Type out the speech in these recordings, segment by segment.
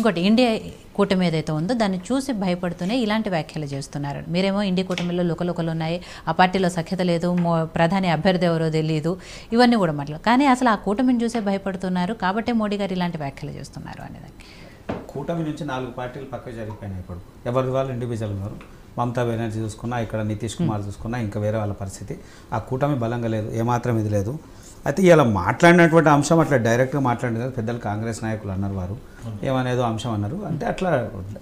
ఇంకోటి ఇండియా కూటమి ఏదైతే ఉందో దాన్ని చూసి భయపడుతూనే ఇలాంటి వ్యాఖ్యలు చేస్తున్నారు. మీరేమో ఇండియా కూటమిలో లుకలుకలు ఉన్నాయి, ఆ పార్టీలో సఖ్యత లేదు, ప్రధాని అభ్యర్థి ఎవరో తెలియదు, ఇవన్నీ కూడా మాట్లాడు. కానీ అసలు ఆ కూటమిని చూసే భయపడుతున్నారు కాబట్టే మోడీ గారు ఇలాంటి వ్యాఖ్యలు చేస్తున్నారు అనేదానికి. కూటమి నుంచి 4 పార్టీలు పక్కకు జరిగిపోయినాయి. ఇప్పుడు ఎవరి వాళ్ళు ఇండివిజువల్ ఉన్నారు. మమతా బెనర్జీ చూసుకున్నా, ఇక్కడ నితీష్ కుమార్ చూసుకున్నా, ఇంకా వేరే వాళ్ళ పరిస్థితి. ఆ కూటమి బలంగా లేదు, ఏమాత్రం ఇది లేదు. అయితే ఇలా మాట్లాడినటువంటి అంశం అట్లా డైరెక్ట్గా మాట్లాడింది కదా, పెద్దలు కాంగ్రెస్ నాయకులు అన్నారు, వారు ఏమనేదో అంశం అన్నారు. అంటే అట్లా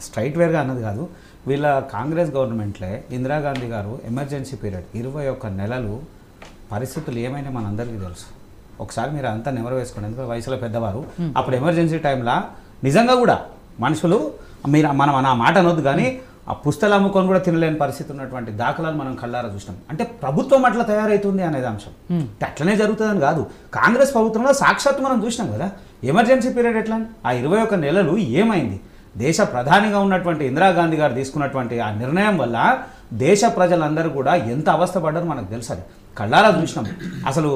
స్ట్రైట్ వేర్గా అన్నది కాదు. వీళ్ళ కాంగ్రెస్ గవర్నమెంట్లే ఇందిరాగాంధీ గారు ఎమర్జెన్సీ పీరియడ్ 21 నెలలు పరిస్థితులు ఏమైనా మనందరికీ తెలుసు. ఒకసారి మీరు అంతా నెమరు వేసుకోండి, ఎందుకంటే వయసులో పెద్దవారు. అప్పుడు ఎమర్జెన్సీ టైంలో నిజంగా కూడా మనుషులు మనం ఆ మాట అనొద్దు, కానీ ఆ పుస్తకాలు అమ్ముకొని కూడా తినలేని పరిస్థితి ఉన్నటువంటి దాఖలాలు మనం కళ్ళారా చూసినాం. అంటే ప్రభుత్వం అట్లా తయారవుతుంది అనేది అంశం. అట్లనే జరుగుతుందని కాదు. కాంగ్రెస్ ప్రభుత్వంలో సాక్షాత్తు మనం చూసినాం కదా ఎమర్జెన్సీ పీరియడ్ ఎట్లా. ఆ 21 నెలలు ఏమైంది? దేశ ప్రధానిగా ఉన్నటువంటి ఇందిరాగాంధీ గారు తీసుకున్నటువంటి ఆ నిర్ణయం వల్ల దేశ ప్రజలందరూ కూడా ఎంత అవస్థపడ్డారో మనకు తెలుసు. అది కళ్ళారా చూసినాం. అసలు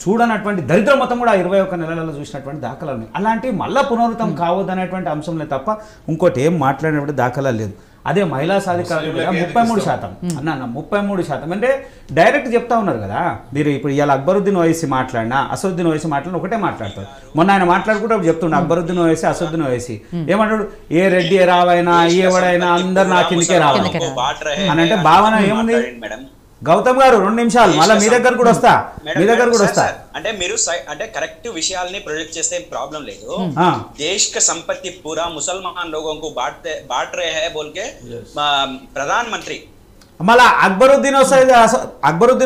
చూడనటువంటి దరిద్రం మొత్తం కూడా 21 నెలలలో చూసినటువంటి దాఖలాలు ఉన్నాయి. అలాంటివి మళ్ళీ పునరుద్ధం కావద్దనేటువంటి అంశంలో తప్ప ఇంకోటి ఏం మాట్లాడినటువంటి దాఖలాలు లేదు. అదే మహిళా సాధికారత 33% అన్న 33% అంటే డైరెక్ట్ చెప్తా ఉన్నారు కదా. మీరు ఇప్పుడు ఇవాళ అక్బరుద్దీన్ ఓవైసీ మాట్లాడినా, అసదుద్దీన్ ఓవైసీ మాట్లాడినా ఒకటే మాట్లాడతారు. మొన్న ఆయన మాట్లాడుకుంటే చెప్తుండే అక్బరుద్దీన్ ఓవైసీ, అసదుద్దీన్ ఓవైసీ ఏమంటాడు, ఏ రెడ్డి ఏ రావైనా ఏ ఎవడైనా అందరు నా కిందకే రావాలి అని. అంటే భావన ఏముంది? గౌతమ్ గారు 2 నిమిషాలు మళ్ళీ మీ దగ్గర కూడా వస్తా. అంటే మీరు అంటే కరెక్ట్ విషయాల్ని ప్రొజెక్ట్ చేస్తే ప్రాబ్లం లేదు. దేశ్ కా సంపత్తి పూరా ముసల్మాన్ లోగోं को बांट रहे हैं बोल के ప్రధానమంత్రి మళ్ళా అక్బరుద్దీన్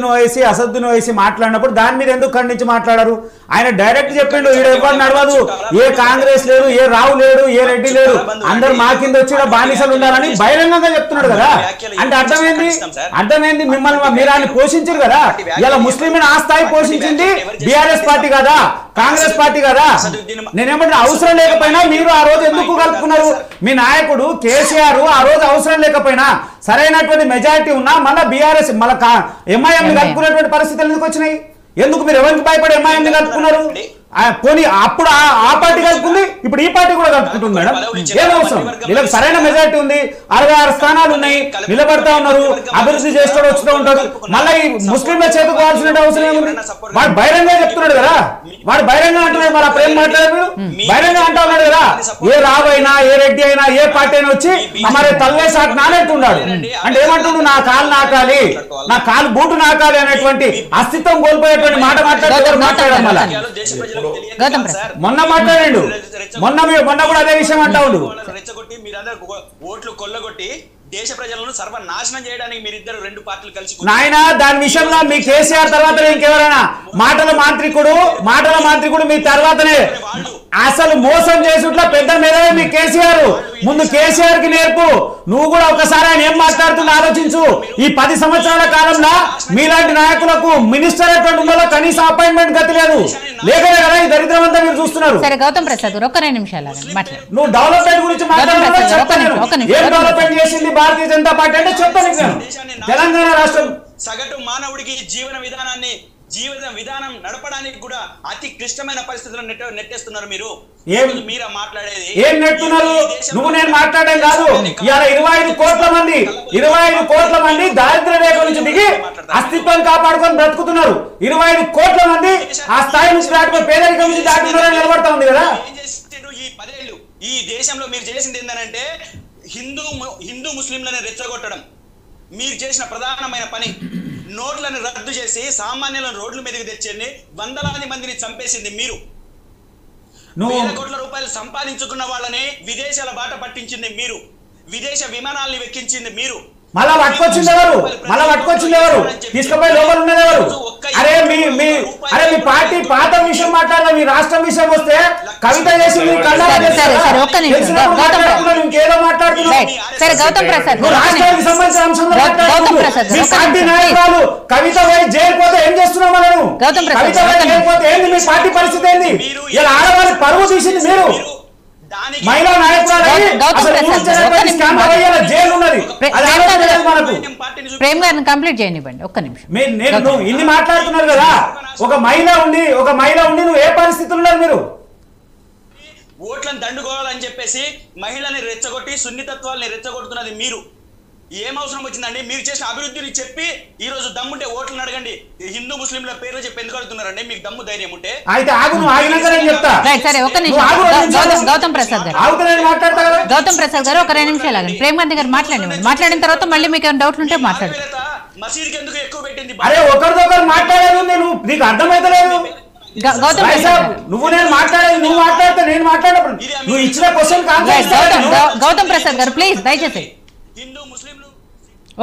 ఓవైసీ, అసదుద్దీన్ ఓవైసీ మాట్లాడినప్పుడు దాని మీద ఎందుకు ఖండించి మాట్లాడారు? ఆయన డైరెక్ట్ చెప్పిండు, ఈడ ఎవరు నడవదు, ఏ కాంగ్రెస్ లేదు, ఏ రావు లేడు, ఏ రెడ్డి లేడు, అందరు మా కింద వచ్చి బానిసలు ఉండాలని బహిరంగంగా చెప్తున్నాడు కదా. అంటే అర్థమైంది మిమ్మల్ని మీరు ఆయన పోషించారు కదా. ఇలా ముస్లింని ఆ స్థాయి పోషించింది బీఆర్ఎస్ పార్టీ కదా, కాంగ్రెస్ పార్టీ కదా. నేనేమంటే అవసరం లేకపోయినా మీరు ఆ రోజు ఎందుకు కలుపుకున్నారు? మీ నాయకుడు కేసీఆర్ ఆ రోజు అవసరం లేకపోయినా సరైనటువంటి మెజారిటీ ఉన్నా మళ్ళీ బీఆర్ఎస్ మళ్ళీ ఎంఐఎం కలుపుకునేటువంటి పరిస్థితులు ఎందుకు వచ్చినాయి? ఎందుకు మీరు ఎవరికి భయపడి ఎంఐఎం కలుపుకున్నారు? పోనీ అప్పుడు ఆ పార్టీ కలుపుకుంది, ఇప్పుడు ఈ పార్టీ కూడా కలుపుకుంటుంది మేడం. ఏం అవసరం? వీళ్ళకి సరైన మెజారిటీ ఉంది, 66 స్థానాలు ఉన్నాయి, నిలబడతా ఉన్నారు, అభివృద్ధి చేస్తూ వస్తూ ఉంటారు. మళ్ళీ ఈ ముస్లింల చేతుకోవాల్సిన అవసరం ఏముంది? వాడు బహిరంగ చెప్తున్నాడు కదా, వాడు బహిరంగ అంటున్నాడు. మరి అప్పుడు ఏం మాట్లాడారు? బహిరంగ అంటా ఉన్నాడు కదా, ఏ రావైనా ఏ రెడ్డి అయినా ఏ పార్టీ అయినా వచ్చి మరి తల్లే సాట్ నానెట్టున్నాడు. అంటే ఏమంటున్నాడు? నా కాలు నాకాలి, నా కాలు బూటు నాకాలి అనేటువంటి అస్తిత్వం కోల్పోయేటువంటి మాట మాట్లాడారు. మళ్ళీ మొన్న మాట్లాడాడు, మొన్న కూడా అదే విషయం అంటా ఉండు. రెచ్చగొట్టి మీరందరూ ఓట్లు కొల్లగొట్టి దేశ ప్రజలను సర్వనాశనం చేయడానికి మీరిద్దరు 2 పార్టీలు కలిసి నాయన దాని విషయంలో మీ కేసీఆర్ తర్వాతనే ఇంకెవరైనా మాటల మాంత్రికుడు మీ తర్వాతనే. అసలు మోసం చేసుట్లా పెద్ద మీదనే మీ కేసీఆర్. ముందు కేసీఆర్ కి నేర్పు. నువ్వు కూడా ఒకసారి ఆయన ఏం మాట్లాడుతుందో ఆలోచించు. ఈ 10 సంవత్సరాల కాలంలో మీలాంటి నాయకులకు మినిస్టర్ అటువంటి ఉందో కనీసం అపాయింట్మెంట్ గతి లేదు. లేకనే కదా ఈ దరిద్రం అంతా మీరు చూస్తున్నారు. సరే గౌతమ్ ప్రసాద్ ఒక్క 2 నిమిషాలు నువ్వు డెవలప్మెంట్ గురించి మాట్లాడాలి. చెప్తాను ఏం డెవలప్మెంట్ చేసింది భారతీయ జనతా పార్టీ అంటే చెప్తాను. తెలంగాణ రాష్ట్రం సగటు మానవుడికి జీవన విధానం నడపడానికి కూడా అతి క్లిష్టమైన పరిస్థితులను నెట్టేస్తున్నారు మీరు. మీరా మాట్లాడేది ఏం నెట్టున్నారు? నువ్వు నేను మాట్లాడేం కాదు. ఇవాళ 25 కోట్ల మంది దారిద్ర్య రేఖ నుంచి దిగి అస్తిత్వాన్ని కాపాడుకొని బ్రతుకుతున్నారు. 25 కోట్ల మంది ఆ స్థాయి నుంచి దాటిపోయి పేదరికం నుంచి దాటుతున్నారని నిలబడతా ఉంది కదా. ఈ 10 ఏళ్ళు ఈ దేశంలో మీరు చేసింది ఏంటంటే హిందూ ముస్లింలను రెచ్చగొట్టడం మీరు చేసిన ప్రధానమైన పని. నోట్లను రద్దు చేసి సామాన్యులను రోడ్ల మీదకి తెచ్చి వందలాది మందిని చంపేసింది మీరు. 1,000 కోట్ల రూపాయలు సంపాదించుకున్న వాళ్ళని విదేశాల బాట పట్టించింది మీరు. విదేశ విమానాల్ని వెక్కించింది మీరు. మళ్ళా పట్టుకొచ్చింది ఎవరు? తీసుకుపోయి లోపల ఉన్నది ఎవరు? అరే మీ పార్టీ పాత విషయం మాట్లాడాలి. మీ రాష్ట్రం విషయం వస్తే కవిత చేసి ఇంకేదో మాట్లాడుతున్నావు. రాష్ట్రానికి సంబంధించిన అంశంలో పార్టీ నాయకురాలు కవిత జైలు పోతే ఏం చేస్తున్నావు? మనం కవిత జైలు పోతే ఏంది? మీ పార్టీ పరిస్థితి ఏంది? ఇలా ఆడవాళ్ళకి పరువు తీసింది మీరు. మహిళా ప్రేమ్ గారిని కంప్లీట్ చేయనివ్వండి ఒక్క నిమిషం. నేను ఇన్ని మాట్లాడుతున్నారు కదా, ఒక మహిళ ఉండి నువ్వు ఏ పరిస్థితులు ఉన్నారు? మీరు ఓట్లను దండుకోవాలని చెప్పేసి మహిళని రెచ్చగొట్టి సున్నితత్వాలని రెచ్చగొడుతున్నది మీరు. ఏం అవసరం వచ్చిందండి? మీరు చేసిన అభివృద్ధిని చెప్పి ఈ రోజు దమ్ముంటే ఓట్లను అడగండి. హిందూ ముస్లింల పేర్లు చెప్పి ఎందుకు అడుగుతున్నారండి? మీకు దమ్ము ధైర్యం ఉంటే అయితే ఆగు, నువ్వు ఆగినాక నేను చెప్తా. సరే ఒక్క నిమిషం గౌతమ్ ప్రసాద్ గారు, గౌతమ్ ప్రసాద్ గారు ఒక 2 నిమిషాలు ఆగండి. ప్రేమ్ గాంధీ గారు మాట్లాడిన తర్వాత మళ్ళీ మీకు ఏమైనా డౌట్లు ఉంటే మాట్లాడు. మసీద్కి ఎందుకు ఎక్కువ పెట్టింది? అరే ఒకరిదొకరు మాట్లాడేది నేను నీకు అర్థమైతలేదు. గౌతమ్ నువ్వు నేను మాట్లాడేది నువ్వు మాట్లాడితే నేను మాట్లాడినప్పుడు నువ్వు ఇచ్చిన క్వశ్చన్ గౌతమ్ ప్రసాద్ గారు ప్లీజ్ దయచేసి హిందూ ముస్లింలు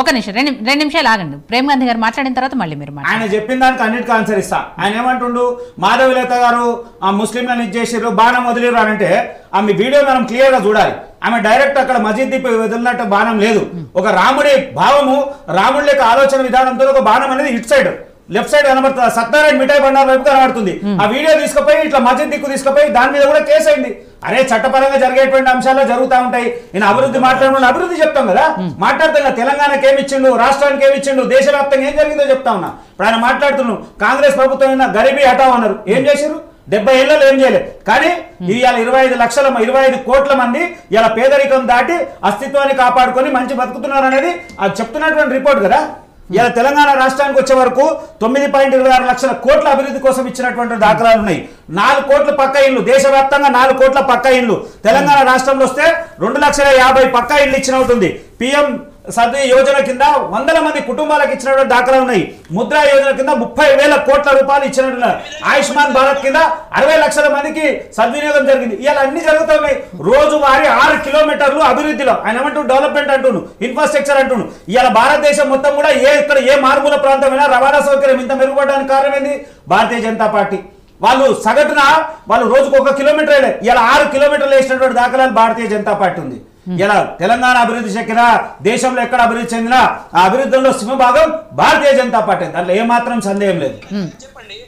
ఒక నిమిషం 2 నిమిషాలు ఆగండి. ప్రేమ్ గాంధీ గారు మాట్లాడిన తర్వాత మళ్ళీ మీరు ఆయన చెప్పిన దానికి అన్నిటికీ ఆన్సర్ ఇస్తా. ఆయన ఏమంటుండు, మాధవీలత గారు ఆ ముస్లింలను ఇచ్చేసారు, బాణం వదిలేరు అని అంటే ఆమె వీడియో మనం క్లియర్ గా చూడాలి. ఆమె డైరెక్ట్ అక్కడ మసీద్ దిప్పి వదిలినట్టు బాణం లేదు. ఒక రాముడి భావము, రాముడి యొక్క ఆలోచన విధానంతో ఒక బాణం అనేది ఇటు సైడ్ లెఫ్ట్ సైడ్ కనబడుతుంది. సత్యనారాయణ మిఠాయి బండారు వైపు కనబడుతుంది. ఆ వీడియో తీసుకుపోయి ఇట్లా మసీద్ దిక్కు తీసుకుపోయి దాని మీద కూడా కేసు అయింది. అరే చట్టపరంగా జరిగేటువంటి అంశాల్లో జరుగుతూ ఉంటాయి. నేను అభివృద్ధి మాట్లాడమని అభివృద్ధి చెప్తాం కదా, మాట్లాడుతున్నా. తెలంగాణకి ఏమి ఇచ్చిండు, రాష్ట్రానికి ఏమి ఇచ్చిండు, దేశవ్యాప్తంగా ఏం జరిగిందో చెప్తా ఉన్నా. ఇప్పుడు ఆయన మాట్లాడుతున్నాను కాంగ్రెస్ ప్రభుత్వం గరీబీ హఠావ్ అన్నారు. ఏం చేశారు? 70 ఏళ్లలో ఏం చేయలేదు. కానీ ఇవాళ 25 కోట్ల మంది ఇలా పేదరికం దాటి అస్తిత్వాన్ని కాపాడుకొని మంచి బతుకుతున్నారు అనేది అది చెప్తున్నటువంటి రిపోర్ట్ కదా. ఇలా తెలంగాణ రాష్ట్రానికి వచ్చే వరకు 9.26 లక్షల కోట్ల అభివృద్ధి కోసం ఇచ్చినటువంటి దాఖలాలు ఉన్నాయి. 4 కోట్ల పక్క ఇళ్ళు, దేశవ్యాప్తంగా 4 కోట్ల పక్క ఇళ్ళు. తెలంగాణ రాష్ట్రంలో వస్తే 2,50,000 పక్క ఇళ్ళు ఇచ్చిన ఉంటుంది. పిఎం సద్వి యోజన కింద 100 మంది కుటుంబాలకు ఇచ్చినటువంటి దాఖలాలు ఉన్నాయి. ముద్రా యోజన కింద 30,000 కోట్ల రూపాయలు ఇచ్చినట్టున్నారు. ఆయుష్మాన్ భారత్ కింద 60 లక్షల మందికి సద్వినియోగం జరిగింది. ఇలా అన్ని జరుగుతున్నాయి. రోజువారీ 6 కిలోమీటర్లు అభివృద్ధిలో ఆయన ఏమంటూ డెవలప్మెంట్ అంటున్నాను, ఇన్ఫ్రాస్ట్రక్చర్ అంటున్నాను. ఇలా భారతదేశం మొత్తం కూడా ఇక్కడ ఏ మారుమూల ప్రాంతమైనా రవాణా సౌకర్యం ఇంత మెరుగుపడడానికి కారణం ఏంది? భారతీయ జనతా పార్టీ. వాళ్ళు సగటున వాళ్ళు రోజుకు 1 కిలోమీటర్ ఇలా 6 కిలోమీటర్లు వేసినటువంటి దాఖలాలు భారతీయ జనతా పార్టీ ఉంది. ఇలా తెలంగాణ అభివృద్ధి చెక్కినా, దేశంలో ఎక్కడ అభివృద్ధి చెందినా ఆ అభివృద్ధిలో సింహభాగం భారతీయ జనతా పార్టీ. దాంట్లో ఏమాత్రం సందేహం లేదు. చెప్పండి,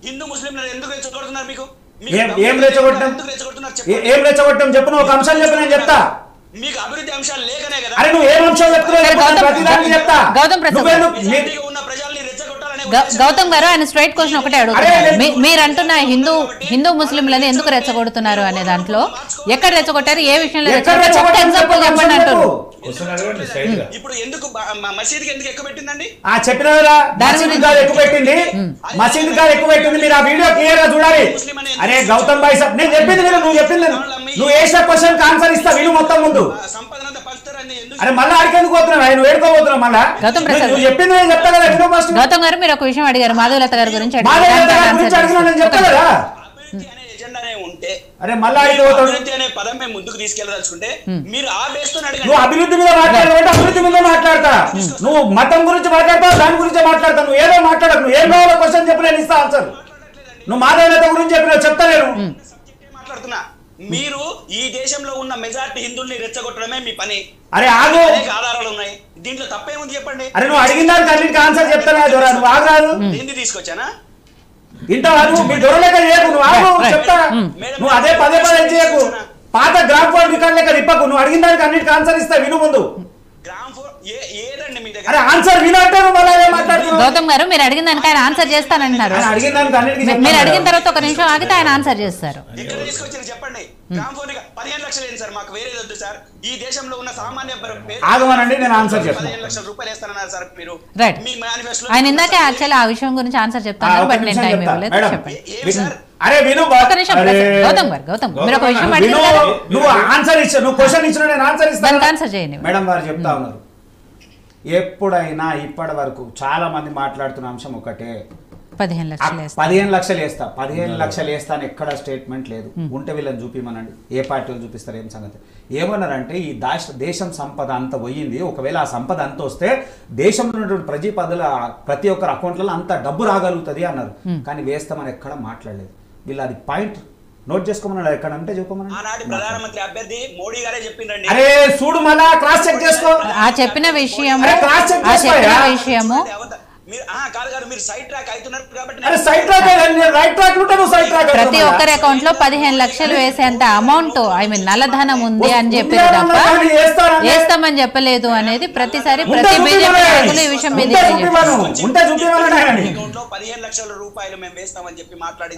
హిందూ ముస్లింలను ఎందుకు రెచ్చగొడుతున్నారు? మీకు ఏం రెచ్చగొట్టం చెప్పు. నువ్వు ఒక అంశం చెప్పు, నేను చెప్తా. మీకు అభివృద్ధి అంశాలు లేకనే కదా. అరే నువ్వు ఏం అంశం చెప్తా. గౌతమ్ గారు ఆయన స్ట్రైట్ క్వశ్చన్ ఒకటే అడుగుతున్నారు. మీరు అంటున్న హిందూ ముస్లింలని ఎందుకు రెచ్చగొడుతున్నారు అనే దాంట్లో ఎక్కడ రెచ్చగొట్టారు, ఏ విషయంలో రెచ్చగొట్టారు, ఎగ్జాంపుల్ చెప్పండి అంటారు. ఇప్పుడు ఎందుకు మసీదుకి ఎందుకు ఎక్కువ పెట్టిందండి? చెప్పిన ఎక్కువ పెట్టింది, మసీద్ గారు ఎక్కువ పెట్టింది. మీరు ఆ వీడియో క్లియర్ గా చూడాలి. అరే గౌతమ్ భాయ్ సాబ్, నేను చెప్పింది నువ్వు చెప్పింది నువ్వు వేసిన క్వశ్చన్ ఆన్సర్ ఇస్తా విను మొత్తం ముందు. అరే మళ్ళీ ఆడికెందుకు పోతున్నావు? ఆయన వేడుకోబోతున్నావు మళ్ళా. గౌతమ్ ప్రసాద్ నువ్వు చెప్పింది నేను చెప్తా కదా. విను ఫస్ట్. గౌతమ్ గారు మీరు ఒక విషయం అడిగారు, మాధవలత గారి గురించి అడిగినా నేను చెప్తా కదా. అరే మళ్ళీ అభివృద్ధి అనే పదం మేము ముందుకు తీసుకెళ్ళదలుచుకుంటే మీరు ఆ బేస్ తో నువ్వు అభివృద్ధి మీద మాట్లాడాలంటే అభివృద్ధి మీద మాట్లాడతా. నువ్వు మతం గురించి మాట్లాడతావు, దాని గురించి మాట్లాడతావు. నువ్వు ఏదో మాట్లాడకు. నువ్వు ఏం కావాలో క్వశ్చన్ చెప్పి నేను ఇస్తా ఆన్సర్. నువ్వు మాధవలత గురించి చెప్పిన చెప్తలేను మాట్లాడుతున్నా. మీరు ఈ దేశంలో ఉన్న మెజారిటీ హిందువుల్ని రెచ్చగొట్టడమే మీ పని. అరే ఆగు, ఆధారాలు ఉన్నాయి. దీంట్లో తప్పేముంది చెప్పండి. అరే నువ్వు అడిగిన దానికి అన్నిటికీ ఆన్సర్ చెప్తానా? నువ్వు ఆగరాదు. హిందీ తీసుకొచ్చానా? ఇంత మీ దొరలేక చేయకు. నువ్వు ఆగు చెప్తా. నువ్వు అదే పదే చేయకు. పాత గ్రామ్ ఫోన్ రికార్డ్ లెక్క తిప్పకు. నువ్వు అడిగిన దానికి అన్నిటికీ ఆన్సర్ ఇస్తా విను ముందు. అరే ఆన్సర్ వినంటే గౌతమ్ గారు మీరు అడిగిన దానికి ఆయన ఆన్సర్ చేస్తానంటున్నారు. మీరు అడిగిన తర్వాత 1 నిమిషం ఆగితే ఆయన ఆన్సర్ చేస్తారు. చెప్పండి. గ్రామ్ ఫోన్ 15 లక్షలు ఏంటి సార్? మాకు వేరేది వద్దు సార్. ఈ దేశంలో ఉన్న సామాన్య ఆగమనండి, నేను ఆన్సర్ చెప్తాను. 15 లక్షల రూపాయలు వేస్తానన్నారు సార్ మీరు. రైట్. ఆయన ఇందాకే యాక్చువల్లీ ఆ విషయం గురించి ఆన్సర్ చెప్తాను, బట్ నేను టైం ఇవ్వలేదు. చెప్పండి. అరే విను గౌతమ్ మీరు ఒక విషయం నువ్వు ఆన్సర్ ఇచ్చా, నువ్వు క్వశ్చన్ ఇచ్చిన నేను ఆన్సర్ ఇస్తాను. ఆన్సర్ చేయండి. మేడం వారు చెప్తా ఉన్నారు. ఎప్పుడైనా ఇప్పటి వరకు చాలా మంది మాట్లాడుతున్న అంశం ఒకటే, 15 లక్షలు వేస్తా, 15 లక్షలు వేస్తా అని ఎక్కడ స్టేట్మెంట్ లేదు. ఉంటే వీళ్ళని చూపిమనండి, ఏ పార్టీలు చూపిస్తారు, ఏం సంగతి. ఏమన్నారంటే ఈ దేశం సంపద అంత పోయింది, ఒకవేళ ఆ సంపద అంత వస్తే దేశంలో ఉన్నటువంటి ప్రతి ఒక్కరి అకౌంట్లలో అంత డబ్బు రాగలుగుతుంది అన్నారు. కానీ వేస్తామని ఎక్కడ మాట్లాడలేదు. వీళ్ళు అది పాయింట్ నోట్ చేసుకోమన్నాడు. ఎక్కడ అంటే చెప్పమన్నాడు. ప్రధానమంత్రి అభ్యర్థి మోడీ గారే చెప్పిండండి. అరే చూడు మళ్ళా క్రాస్ చెక్ చేసుకో. ఆ చెప్పిన విషయము మీరు కాదు మీరు సైడ్ ట్రాక్ అవుతున్నారు కాబట్టి ప్రతి ఒక్కరి అకౌంట్ లో 15 లక్షలు వేసేంత అమౌంట్ నల్లధనం ఉంది అని చెప్పారు తప్ప వేస్తామని చెప్పలేదు అనేది ప్రతిసారి ప్రతి బీజేపీ నాయకులు ఈ విషయం మీద అకౌంట్ లో 15 లక్షల రూపాయలు మేము వేస్తామని చెప్పి మాట్లాడి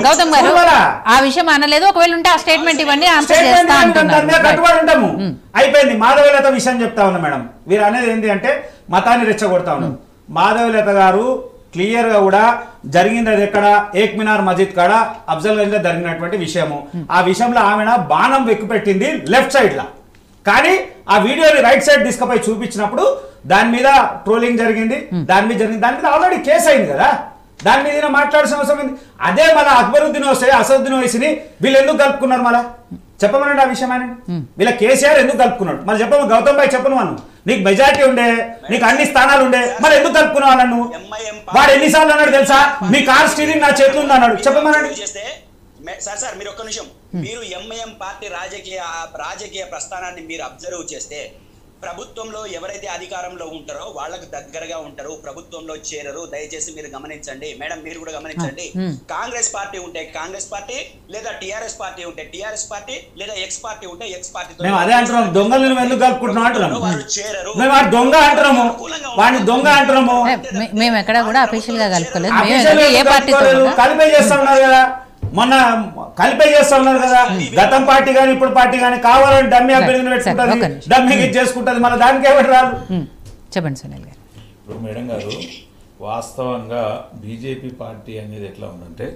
గౌతమ్ గారు ఆ విషయం అనలేదు. ఒకవేళ ఉంటే ఆ స్టేట్మెంట్ ఇవన్నీ ఆన్సర్ చేస్తా అంటున్నారు. అయిపోయింది. మాధవలత విషయం చెప్తా ఉన్నా మేడం, మీరు అనేది ఏంటి అంటే మతాన్ని రెచ్చగొడతా ఉన్నారు. మాధవలత గారు క్లియర్ గా కూడా జరిగింది అది ఎక్కడ, ఏక్ మినార్ మస్జిద్ కాడ అఫ్జల్ గంజ్ లో జరిగినటువంటి విషయము. ఆ విషయంలో ఆమె బాణం వెక్కుపెట్టింది లెఫ్ట్ సైడ్ లా, కానీ ఆ వీడియోని రైట్ సైడ్ తీసుకుపోయి చూపించినప్పుడు దాని మీద ట్రోలింగ్ జరిగింది, దాని మీద ఆల్రెడీ కేసు అయింది కదా, దాని మీద మాట్లాడాల్సిన అవసరం ఉంది. అదే మన అక్బరుద్దీన్ ఓవైసీ, అసదుద్దీన్ ఓవైసీని వీళ్ళు ఎందుకు కలుపుకున్నారు? మళ్ళా చెప్పమనండి ఆ విషయం. ఆయన వీళ్ళ కేసీఆర్ ఎందుకు కలుపుకున్నాడు మళ్ళీ చెప్పమని గౌతమ్ భాయ్ చెప్పను. మనం నీకు మెజార్టీ ఉండే, నీకు అన్ని స్థానాలు ఉండే, మరి ఎందుకు కలుపుకున్నావు నన్ను? వాడు ఎన్నిసార్లు అన్నాడు తెలుసా, మీ కార్ స్టీరింగ్ నా చేతులు ఉంది అన్నాడు. చెప్పమనండి. సార్ మీరు ఒక్క నిమిషం, మీరు ఎంఐఎం పార్టీ రాజకీయ ప్రస్థానాన్ని మీరు అబ్జర్వ్ చేస్తే ప్రభుత్వంలో ఎవరైతే అధికారంలో ఉంటారో వాళ్ళకు దగ్గరగా ఉంటారు, ప్రభుత్వంలో చేరరు. దయచేసి మీరు గమనించండి మేడం, మీరు కూడా గమనించండి. కాంగ్రెస్ పార్టీ ఉంటే కాంగ్రెస్ పార్టీ, లేదా టిఆర్ఎస్ పార్టీ ఉంటే టిఆర్ఎస్ పార్టీ, లేదా ఎక్స్ పార్టీ ఉంటే ఎక్స్ పార్టీ. అదే అంటున్నాం, దొంగలను ఎందుకు కలుపుకుంటున్నాం అంటున్నాము. వాళ్ళు చేరరు, మేము వాడు దొంగ అంటున్నాము, వాడిని దొంగ అంటున్నాము. మేము ఎక్కడ కూడా అఫీషియల్ గా కలుపుకోలేదు. ఏ పార్టీతో కలిపే చేస్తా ఉన్నారు కదా, మొన్న కలిపే చేస్తా ఉన్నారు కదా. గతం పార్టీ కానీ ఇప్పుడు పార్టీ కానీ కావాలని డమ్మీ అభ్యర్థిని పెట్టుకుంటుంది, డమ్మీ చేసుకుంటుంది, మన దానికి ఎవరు రాదు. చెప్పండి సునీల్ గారు. ఇప్పుడు మేడం గారు, వాస్తవంగా బీజేపీ పార్టీ అనేది ఎట్లా ఉందంటే